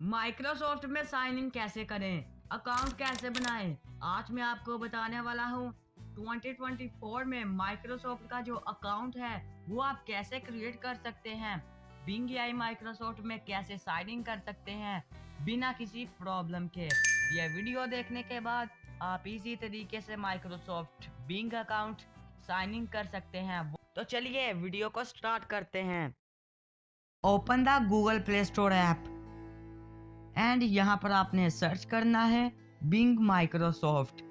Microsoft में sign in कैसे करें, अकाउंट कैसे बनाएं, आज मैं आपको बताने वाला हूँ। 2024 में माइक्रोसॉफ्ट का जो अकाउंट है वो आप कैसे क्रिएट कर सकते हैं, बिंग एआई माइक्रोसॉफ्ट में कैसे साइन इन कर सकते हैं बिना किसी प्रॉब्लम के। यह वीडियो देखने के बाद आप इसी तरीके से Microsoft Bing account sign in कर सकते हैं। तो चलिए वीडियो को स्टार्ट करते हैं। Open the Google play store app and यहाँ पर आपने सर्च करना है बिंग माइक्रोसॉफ्ट।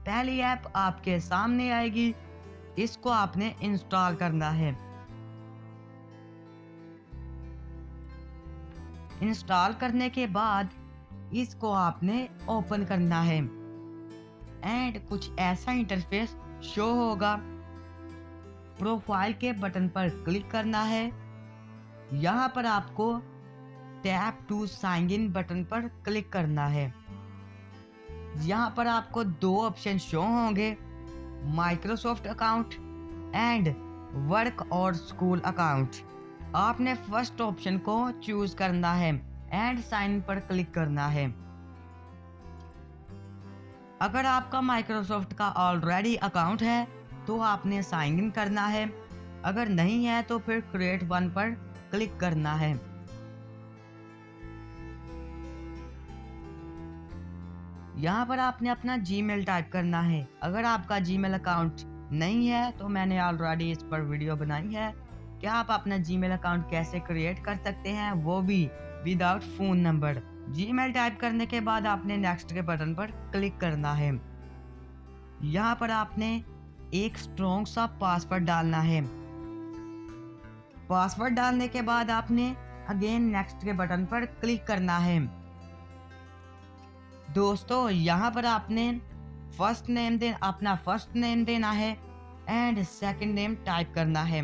पहली ऐप आपके सामने आएगी, इसको आपने इंस्टॉल करना है। इंस्टॉल करने के बाद इसको आपने ओपन करना है एंड कुछ ऐसा इंटरफेस शो होगा। प्रोफाइल के बटन पर क्लिक करना है। यहाँ पर आपको tap to sign in button पर क्लिक करना है। यहाँ पर आपको दो ऑप्शन शो होंगे, माइक्रोसॉफ्ट अकाउंट एंड वर्क और स्कूल अकाउंट। आपने फर्स्ट ऑप्शन को चूज करना है एंड साइन इन पर क्लिक करना है। अगर आपका माइक्रोसॉफ्ट का ऑलरेडी अकाउंट है तो आपने साइन इन करना है, अगर नहीं है तो फिर क्रिएट वन पर क्लिक करना है। यहाँ पर आपने अपना जीमेल टाइप करना है। अगर आपका जीमेल अकाउंट नहीं है तो मैंने ऑलरेडी इस पर वीडियो बनाई है कि आप अपना जीमेल अकाउंट कैसे क्रिएट कर सकते हैं, वो भी without phone number. Gmail type करने के बाद आपने नेक्स्ट के बटन पर क्लिक करना है। यहाँ पर आपने एक स्ट्रॉन्ग सा पासवर्ड डालना है। पासवर्ड डालने के बाद आपने अगेन नेक्स्ट के बटन पर क्लिक करना है। दोस्तों यहाँ पर आपने अपना फर्स्ट नेम देना है एंड सेकंड नेम टाइप करना है।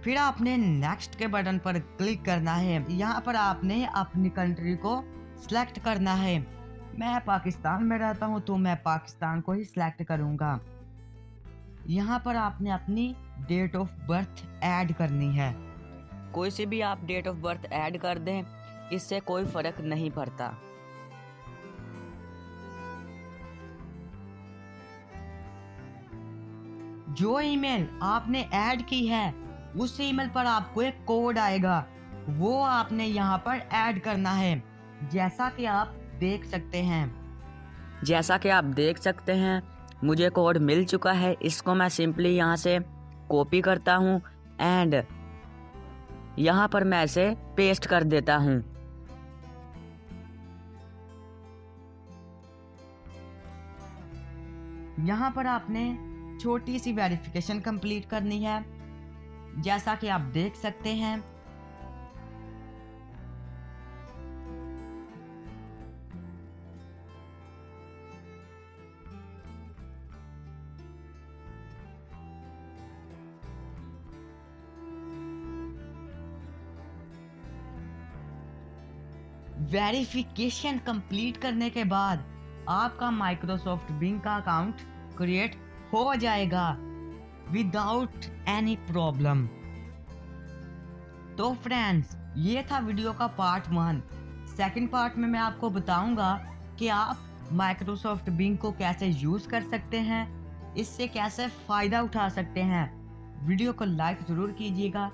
फिर आपने नेक्स्ट के बटन पर क्लिक करना है। यहाँ पर आपने अपनी कंट्री को सिलेक्ट करना है। मैं पाकिस्तान में रहता हूँ तो मैं पाकिस्तान को ही सिलेक्ट करूँगा। यहाँ पर आपने अपनी डेट ऑफ बर्थ ऐड करनी है। कोई सी भी आप डेट ऑफ बर्थ ऐड कर दें, इससे कोई फर्क नहीं पड़ता। जो ईमेल आपने ऐड की है उस ईमेल पर आपको एक कोड आएगा, वो आपने यहाँ पर ऐड करना है। जैसा कि आप देख सकते हैं मुझे कोड मिल चुका है। इसको मैं सिंपली यहाँ से कॉपी करता हूँ एंड यहाँ पर मैं इसे पेस्ट कर देता हूँ। यहाँ पर आपने छोटी सी वेरिफिकेशन कंप्लीट करनी है, जैसा कि आप देख सकते हैं। वेरिफिकेशन कंप्लीट करने के बाद आपका माइक्रोसॉफ्ट बिंग का अकाउंट क्रिएट हो जाएगा विदाउट एनी प्रॉब्लम। तो फ्रेंड्स, ये था वीडियो का पार्ट 1। सेकंड पार्ट में मैं आपको बताऊंगा कि आप माइक्रोसॉफ्ट बिंग को कैसे यूज कर सकते हैं, इससे कैसे फायदा उठा सकते हैं। वीडियो को लाइक जरूर कीजिएगा।